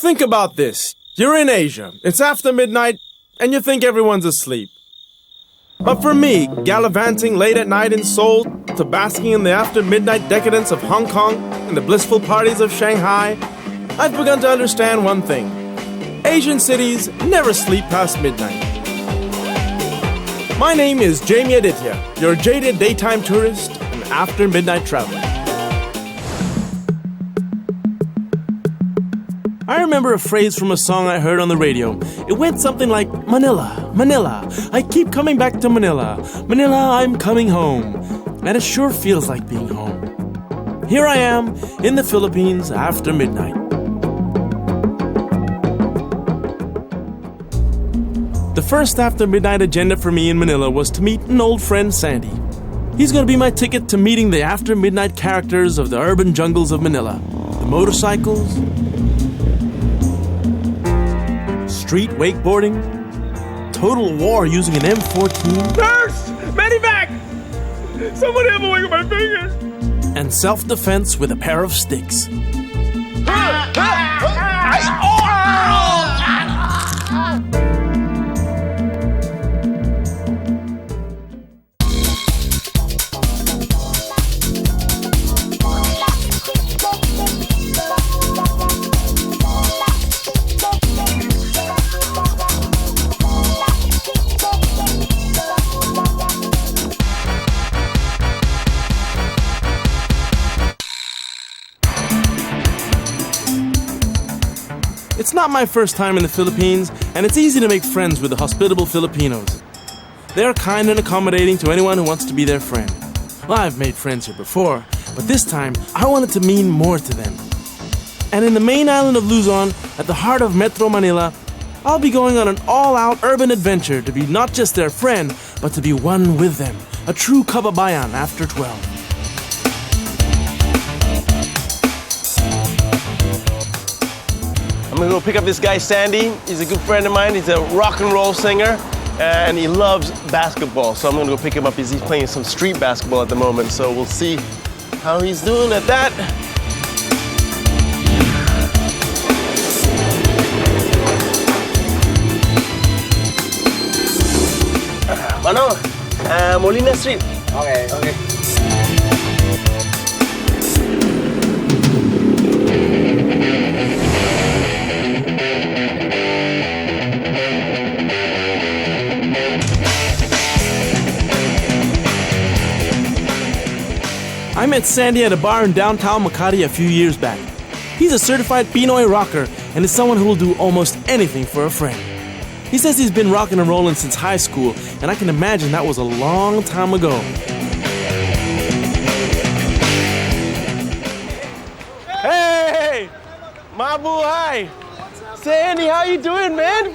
Think about this. You're in Asia, it's after midnight, and you think everyone's asleep. But for me, gallivanting late at night in Seoul to basking in the after-midnight decadence of Hong Kong and the blissful parties of Shanghai, I've begun to understand one thing. Asian cities never sleep past midnight. My name is Jamie Aditya, your jaded daytime tourist and after-midnight traveler. I remember a phrase from a song I heard on the radio. It went something like, Manila, Manila, I keep coming back to Manila. Manila, I'm coming home. And it sure feels like being home. Here I am in the Philippines after midnight. The first after midnight agenda for me in Manila was to meet an old friend, Sandy. He's going to be my ticket to meeting the after midnight characters of the urban jungles of Manila. The motorcycles, street wakeboarding, total war using an M14. Nurse! Medivac! Somebody have a wing on my fingers! And self-defense with a pair of sticks. It's not my first time in the Philippines, and it's easy to make friends with the hospitable Filipinos. They're kind and accommodating to anyone who wants to be their friend. Well, I've made friends here before, but this time I wanted to mean more to them. And in the main island of Luzon, at the heart of Metro Manila, I'll be going on an all-out urban adventure to be not just their friend, but to be one with them, a true kababayan after 12. I'm gonna go pick up this guy, Sandy. He's a good friend of mine. He's a rock and roll singer, and he loves basketball. So I'm gonna go pick him up. He's playing some street basketball at the moment. So we'll see how he's doing at that. Mano, Molina Street. Okay. I met Sandy at a bar in downtown Makati a few years back. He's a certified Pinoy rocker and is someone who will do almost anything for a friend. He says he's been rocking and rolling since high school, and I can imagine that was a long time ago. Hey, Mabuhay. Sandy, how you doing, man?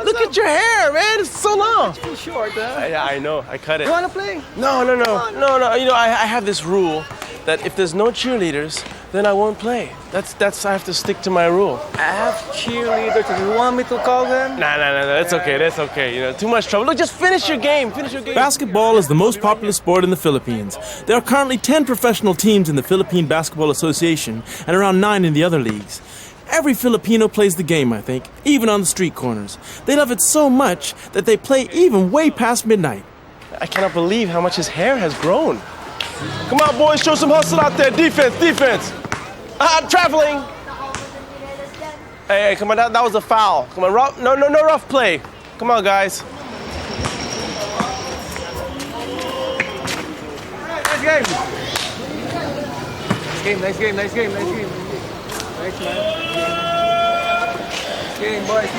Look at your hair, man. It's so long. It's too short, huh? Yeah, I know. I cut it. You wanna play? No. You know, I have this rule that if there's no cheerleaders, then I won't play. That's I have to stick to my rule. I have cheerleaders. Do you want me to call them? Nah. That's okay. You know, too much trouble. Look, just finish your game. Basketball is the most popular sport in the Philippines. There are currently 10 professional teams in the Philippine Basketball Association and around 9 in the other leagues. Every Filipino plays the game, I think, even on the street corners. They love it so much that they play even way past midnight. I cannot believe how much his hair has grown. Come on, boys, show some hustle out there. Defense. Traveling. Hey, come on, that was a foul. Come on, no rough play. Come on, guys. Nice game. Nice game, man. Game, boys.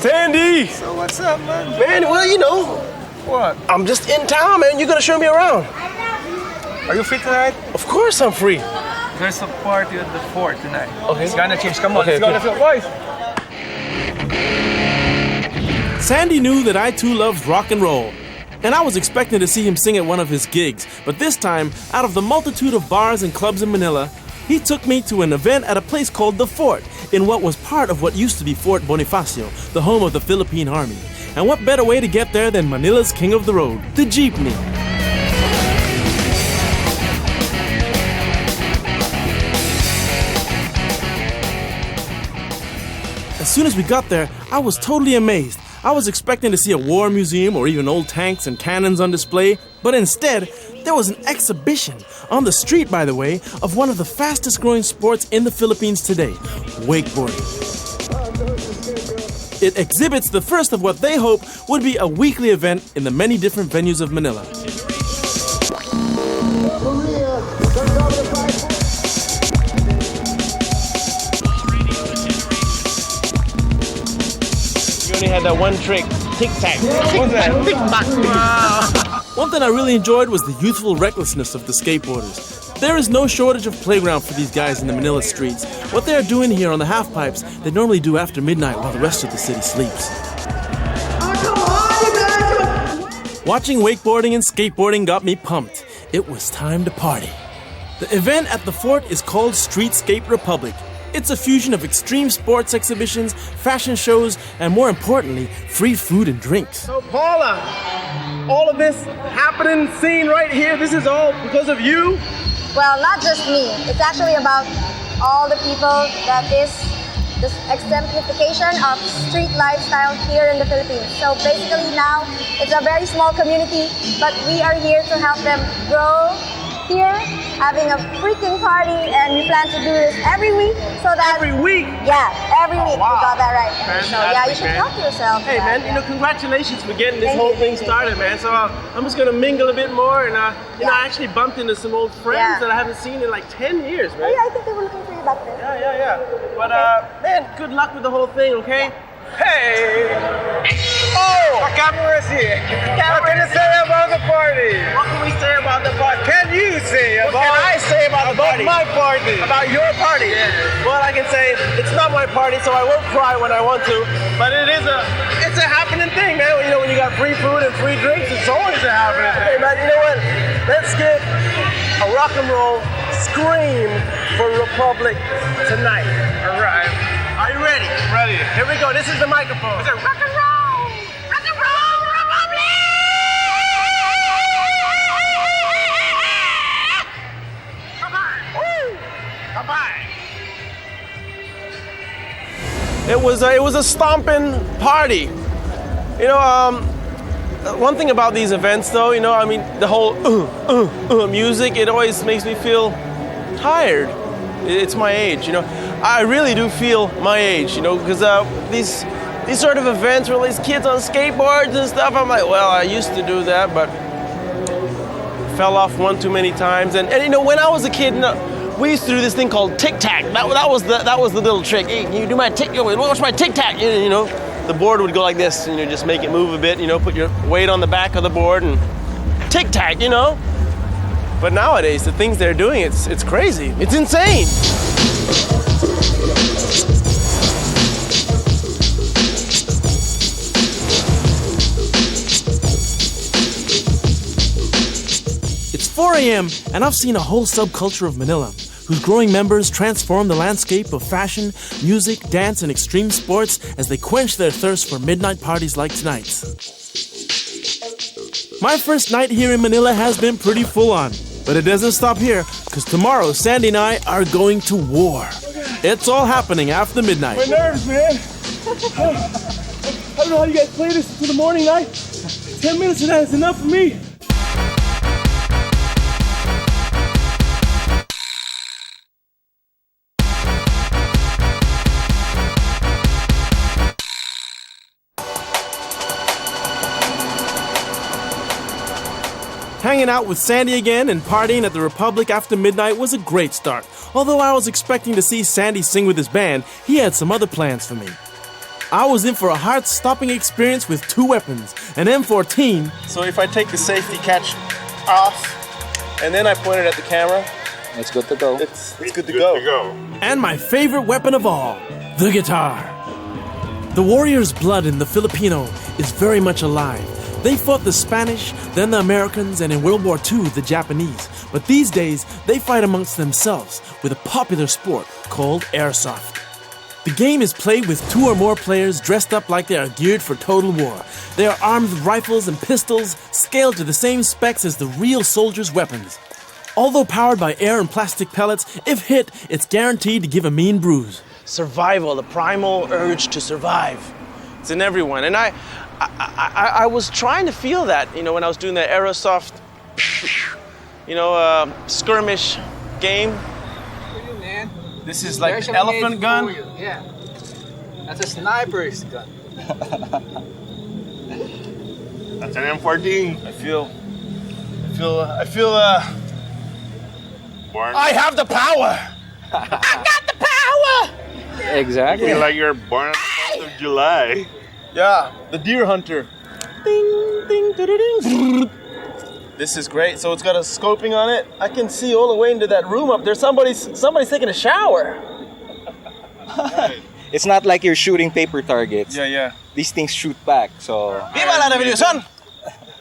Sandy! So what's up, man? Man, well, you know. What? I'm just in town, man. You're gonna show me around. Are you free tonight? Of course I'm free. There's a party at the fort tonight. Okay. It's gonna change. Come on, Okay, let's go, boys. Sandy knew that I too loved rock and roll, and I was expecting to see him sing at one of his gigs, but this time, out of the multitude of bars and clubs in Manila, he took me to an event at a place called The Fort, in what was part of what used to be Fort Bonifacio, the home of the Philippine Army. And what better way to get there than Manila's king of the road, the jeepney. As soon as we got there, I was totally amazed. I was expecting to see a war museum or even old tanks and cannons on display, but instead, there was an exhibition, on the street by the way, of one of the fastest growing sports in the Philippines today, wakeboarding. It exhibits the first of what they hope would be a weekly event in the many different venues of Manila. You only had that one trick, tic-tac. What's that? Tic-tac. Wow. One thing I really enjoyed was the youthful recklessness of the skateboarders. There is no shortage of playground for these guys in the Manila streets. What they are doing here on the half-pipes, they normally do after midnight while the rest of the city sleeps. Watching wakeboarding and skateboarding got me pumped. It was time to party. The event at the fort is called Streetscape Republic. It's a fusion of extreme sports exhibitions, fashion shows, and more importantly, free food and drinks. So Paula, all of this happening, scene right here, this is all because of you? Well, not just me. It's actually about all the people that is this exemplification of street lifestyle here in the Philippines. So basically now, it's a very small community, but we are here to help them grow here, having a freaking party, and we plan to do this every week so that... Every week? Yeah, every week. Wow. You got that right. Fantastic, so yeah, you should man. help yourself. Hey man, congratulations for getting this Thank whole you, thing thank you. started, man. So I'm just gonna mingle a bit more, and I actually bumped into some old friends Yeah. that I haven't seen in like 10 years, Oh man. yeah, I think they were looking for you back there. Yeah. But man, good luck with the whole thing, okay? Hey! Oh! The camera is here. What can you say about the party? What can we say about the party? Can you say What about, can I say about the party? my party? About your party? Well, I can say it's not my party, so I won't cry when I want to. But it's a happening thing, man. You know, when you got free food and free drinks, it's always a happening thing. Hey, man, you know what? Let's get a rock and roll scream for Republic tonight. All right. Are you ready? Ready. Here we go. This is the microphone. It's a rock and roll. Rock and roll, Republic! Bye-bye. It was a stomping party. You know, one thing about these events, though, you know, I mean, the whole music, it always makes me feel tired. It's my age, you know. I really do feel my age, you know, because these sort of events where these kids on skateboards and stuff, I'm like, well, I used to do that, but fell off one too many times. And you know, when I was a kid, we used to do this thing called tic-tac. That was the little trick. Hey, can you do my watch my tic-tac? You know, the board would go like this, and you just make it move a bit, you know, put your weight on the back of the board and tic-tac, you know. But nowadays, the things they're doing, it's crazy. It's insane. It's 4 a.m. and I've seen a whole subculture of Manila, whose growing members transform the landscape of fashion, music, dance, and extreme sports as they quench their thirst for midnight parties like tonight's. My first night here in Manila has been pretty full on, but it doesn't stop here, because tomorrow Sandy and I are going to war. It's all happening after midnight. My nerves, man. I don't know how you guys play this until the morning light. 10 minutes of that is enough for me. Hanging out with Sandy again and partying at the Republic after midnight was a great start. Although I was expecting to see Sandy sing with his band, he had some other plans for me. I was in for a heart-stopping experience with two weapons, an M14. So if I take the safety catch off, and then I point it at the camera, It's good to go. it's good to go. And my favorite weapon of all, the guitar. The warrior's blood in the Filipino is very much alive. They fought the Spanish, then the Americans, and in World War II, the Japanese. But these days, they fight amongst themselves with a popular sport called airsoft. The game is played with 2 or more players dressed up like they are geared for total war. They are armed with rifles and pistols, scaled to the same specs as the real soldiers' weapons. Although powered by air and plastic pellets, if hit, it's guaranteed to give a mean bruise. survival, the primal urge to survive. It's in everyone. And I was trying to feel that, you know, when I was doing the aerosoft, you know, skirmish game. For you, man. This is like Special elephant made gun. for you. Yeah. That's a sniper's gun. That's an M14. I feel. Born. I have the power. I got the power. Exactly. Feel like you're born on the 4th of July. Yeah, the deer hunter. Ding, ding, ding. This is great. So it's got a scoping on it. I can see all the way into that room up there. Somebody's taking a shower. It's not like you're shooting paper targets. Yeah. These things shoot back, so... Viva la revolución!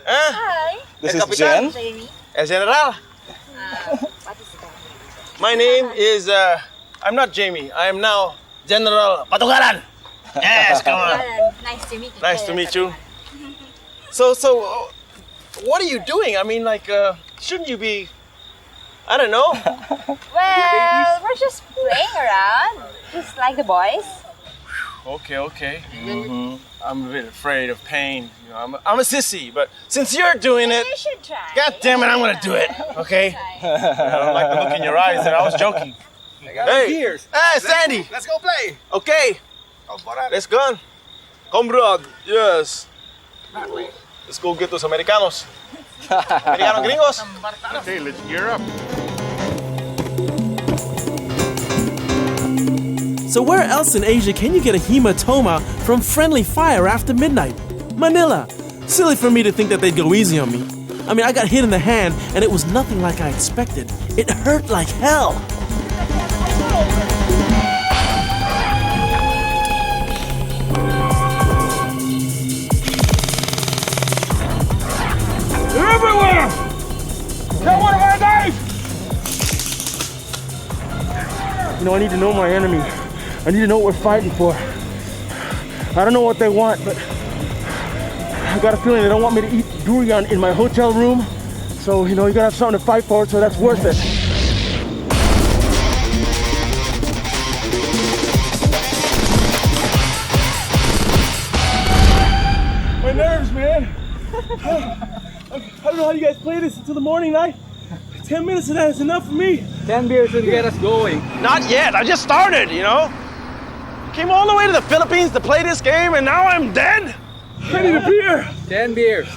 Hi. This El is Jen. Jamie. El general. What is it? My name is, I'm not Jamie. I am now General Patugaran. Yes, come on. Nice to meet you. Nice to meet you. So, what are you doing? I mean, like, shouldn't you be, I don't know. Well, we're just playing around. Just like the boys. Okay. I'm a bit afraid of pain. You know, I'm a sissy, but since you're doing it, You should try. God damn it, I'm gonna do it. Okay? I don't like the look in your eyes there. I was joking. Hey, Sandy. Let's go play. Okay. Let's go. Comrade. Yes. Let's go get those Americanos. Americanos gringos. Okay, let's gear up. So where else in Asia can you get a hematoma from friendly fire after midnight? Manila. Silly for me to think that they'd go easy on me. I mean, I got hit in the hand and it was nothing like I expected. It hurt like hell. They're everywhere! Got one of our guys! You know, I need to know my enemy. I need to know what we're fighting for. I don't know what they want, but I got a feeling they don't want me to eat durian in my hotel room. So, you know, you gotta have something to fight for, so that's worth it. My nerves, man. I don't know how you guys play this until the morning light. 10 minutes of that is enough for me. 10 beers will get us going. Not yet. I just started, you know? Came all the way to the Philippines to play this game and now I'm dead? I need a beer. 10 beers.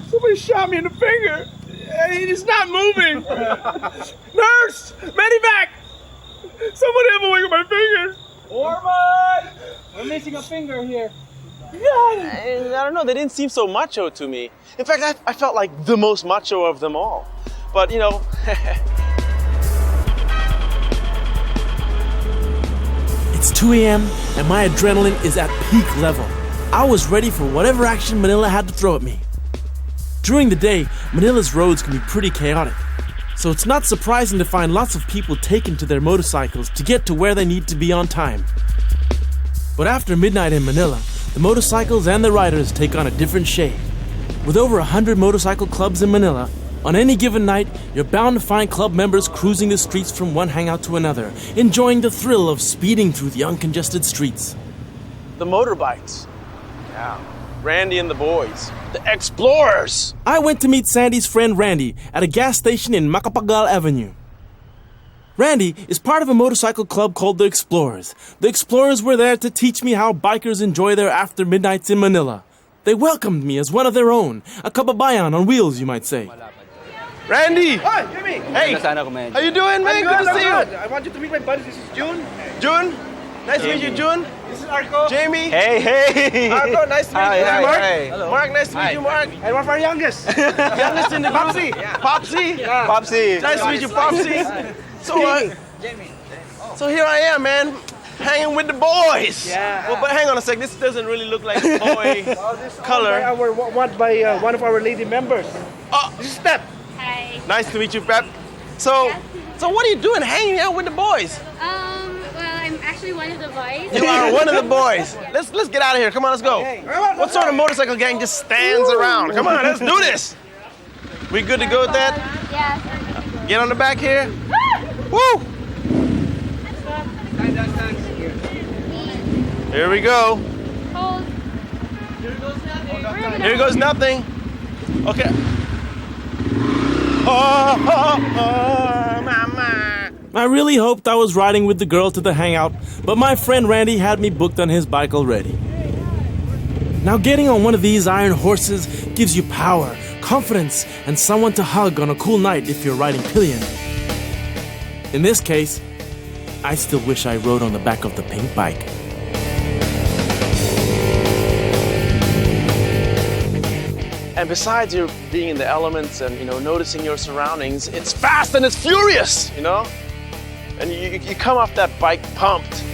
Somebody shot me in the finger. It's not moving. Nurse! Medivac! Somebody have a look at my finger. Orman! We're missing a finger here. And I don't know, they didn't seem so macho to me. In fact, I felt like the most macho of them all. But, you know, It's 2 a.m. and my adrenaline is at peak level. I was ready for whatever action Manila had to throw at me. During the day, Manila's roads can be pretty chaotic. So it's not surprising to find lots of people taken to their motorcycles to get to where they need to be on time. But after midnight in Manila, the motorcycles and the riders take on a different shade. With over 100 motorcycle clubs in Manila, on any given night, you're bound to find club members cruising the streets from one hangout to another, enjoying the thrill of speeding through the uncongested streets. the motorbikes. Yeah. Randy and the boys. The explorers. I went to meet Sandy's friend Randy at a gas station in Macapagal Avenue. Randy is part of a motorcycle club called the Explorers. The Explorers were there to teach me how bikers enjoy their after midnights in Manila. They welcomed me as one of their own, a kababayan on wheels, you might say. Randy! Hi, Jimmy. Hey! How you doing, man? Good to see you. I want you to meet my buddies. This is June. June? Nice to meet you, June. This is Arco. Jamie? Hey! Arco, nice to meet you. Hi, Mark? hi. Mark, nice to meet you, Mark. And one of our youngest. Youngest in the Popsy? Popsy? Popsy! Nice to meet you, Popsy. So here I am, man, hanging with the boys. Yeah. Well, but hang on a sec. This doesn't really look like boy color. By one of our lady members. Oh, This is Pep. Hi. nice to meet you, Pep. So what are you doing hanging out with the boys? Well, I'm actually one of the boys. You are one of the boys. Let's get out of here. Come on, let's go. What sort of motorcycle gang just stands around? Come on, let's do this. We good to go with that? Yes. Get on the back here. Woo! Here we go. Hold. Here goes nothing. Okay. Oh, mama. I really hoped I was riding with the girl to the hangout, but my friend Randy had me booked on his bike already. Now getting on one of these iron horses gives you power, confidence, and someone to hug on a cool night if you're riding pillion. In this case, I still wish I rode on the back of the pink bike. And besides you being in the elements and, noticing your surroundings, it's fast and it's furious, And you come off that bike pumped.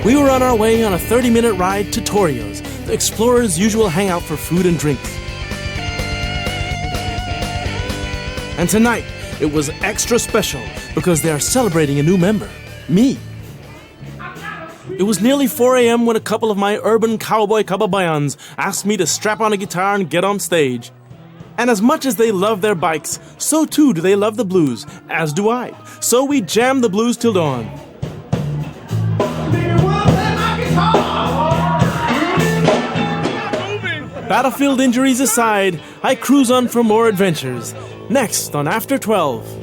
We were on our way on a 30-minute ride to Torio's, the explorers' usual hangout for food and drinks. And tonight, it was extra special because they are celebrating a new member, me. It was nearly 4 a.m. when a couple of my urban cowboy kababayans asked me to strap on a guitar and get on stage. And as much as they love their bikes, so too do they love the blues, as do I. So we jammed the blues till dawn. Battlefield injuries aside, I cruise on for more adventures. Next on After 12.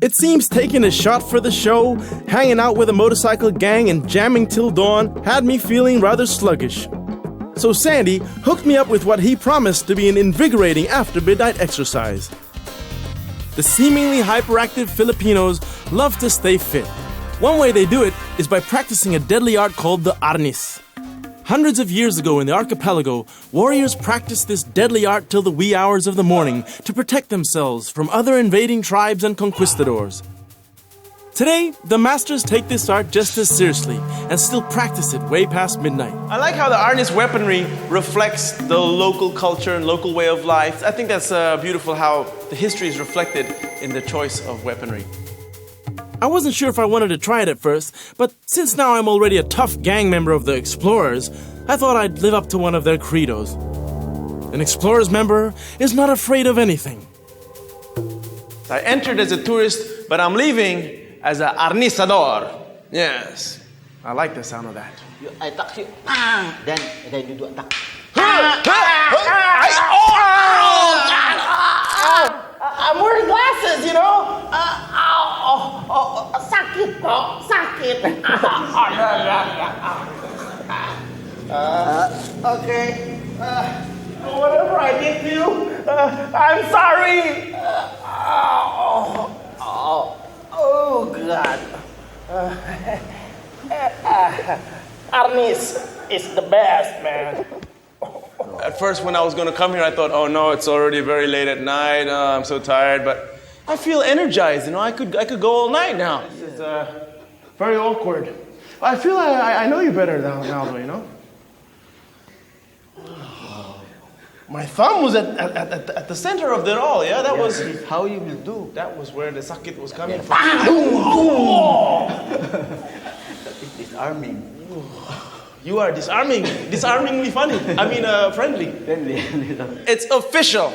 It seems taking a shot for the show, hanging out with a motorcycle gang and jamming till dawn had me feeling rather sluggish. So Sandy hooked me up with what he promised to be an invigorating after-midnight exercise. The seemingly hyperactive Filipinos love to stay fit. One way they do it is by practicing a deadly art called the arnis. Hundreds of years ago in the archipelago, warriors practiced this deadly art till the wee hours of the morning to protect themselves from other invading tribes and conquistadors. Today, the masters take this art just as seriously and still practice it way past midnight. I like how the arnis weaponry reflects the local culture and local way of life. I think that's beautiful how the history is reflected in the choice of weaponry. I wasn't sure if I wanted to try it at first, but since now I'm already a tough gang member of the Explorers, I thought I'd live up to one of their credos. An Explorers member is not afraid of anything. I entered as a tourist, but I'm leaving as an arnisador. Yes, I like the sound of that. I touch you, then you do attack. I'm wearing glasses, sakit po, sakit. Okay. Whatever I did to you, I'm sorry. Oh God. Arnis is the best, man. At first, when I was going to come here, I thought, oh no, it's already very late at night. I'm so tired, but I feel energized. I could go all night now. It's very awkward. I feel I know you better now, though. My thumb was at the center of it all. Yeah, that was how you will do. That was where the sakit was coming from. Disarming. You are disarmingly funny. Friendly. It's official.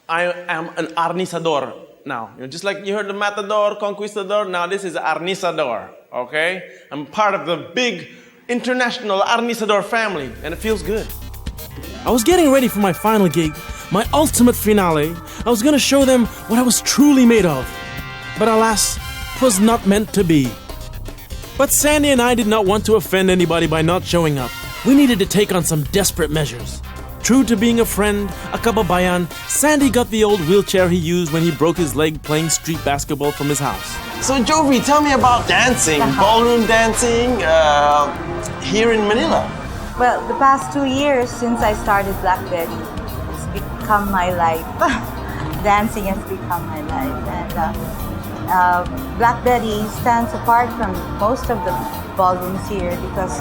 I am an arnisador now. Just like you heard the matador, conquistador, now this is arnisador, okay? I'm part of the big international arnisador family, and it feels good. I was getting ready for my final gig, my ultimate finale. I was gonna show them what I was truly made of. But alas, 'twas not meant to be. But Sandy and I did not want to offend anybody by not showing up. We needed to take on some desperate measures. True to being a friend, a kababayan, Sandy got the old wheelchair he used when he broke his leg playing street basketball from his house. So Jovi, tell me about dancing, ballroom dancing here in Manila. Well, the past 2 years since I started Black Betty, it's become my life. Dancing has become my life. And Black Betty stands apart from most of the ballrooms here because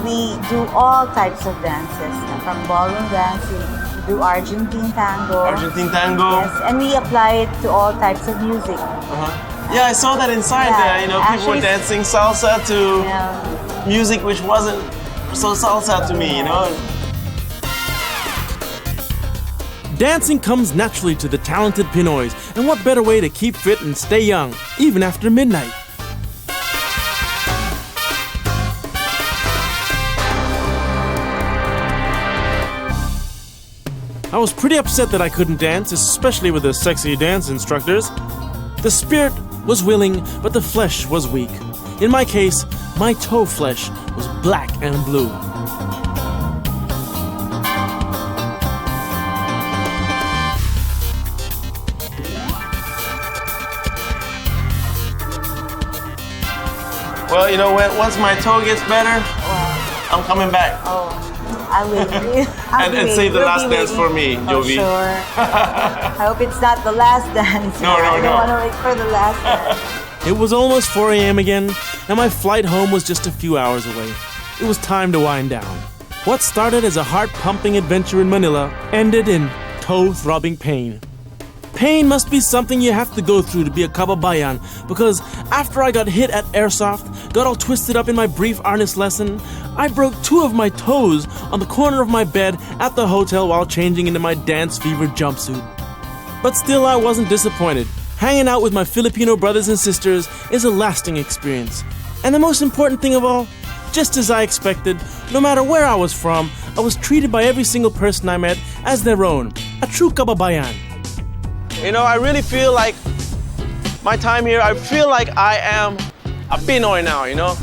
we do all types of dances, from ballroom dancing, we do Argentine tango. Argentine tango. Yes, and we apply it to all types of music. Yeah, I saw that inside Yeah, there. You know, people were actually- dancing salsa to Yeah. music which wasn't so salsa to me, you know? Dancing comes naturally to the talented Pinoys, and what better way to keep fit and stay young, even after midnight? I was pretty upset that I couldn't dance, especially with the sexy dance instructors. The spirit was willing, but the flesh was weak. In my case, my toe flesh was black and blue. Well, you know what? Once my toe gets better, I'm coming back. Oh, I will. And save the last dance for me, Jovi. Sure. I hope it's not the last dance. No, no, I don't no. want to wait for the last dance. It was almost 4 a.m. again, and my flight home was just a few hours away. It was time to wind down. What started as a heart-pumping adventure in Manila ended in toe-throbbing pain. Pain must be something you have to go through to be a kababayan, because after I got hit at airsoft, got all twisted up in my brief harness lesson, I broke 2 of my toes on the corner of my bed at the hotel while changing into my dance fever jumpsuit. But still, I wasn't disappointed. Hanging out with my Filipino brothers and sisters is a lasting experience. And the most important thing of all, just as I expected, no matter where I was from, I was treated by every single person I met as their own, a true kababayan. You know, I really feel like my time here, I feel like I am a Pinoy now, you know?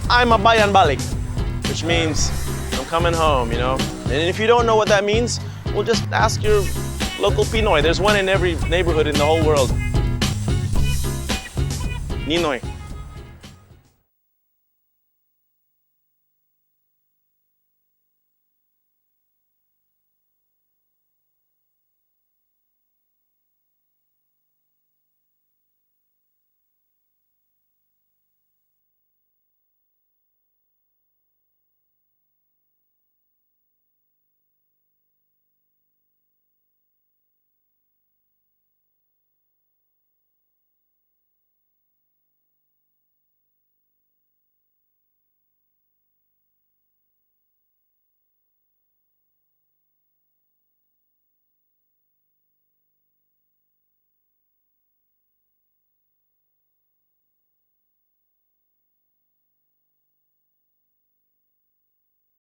I'm a bayan balik, which means I'm coming home, you know? And if you don't know what that means, well, just ask your local Pinoy. There's one in every neighborhood in the whole world. Ninoy.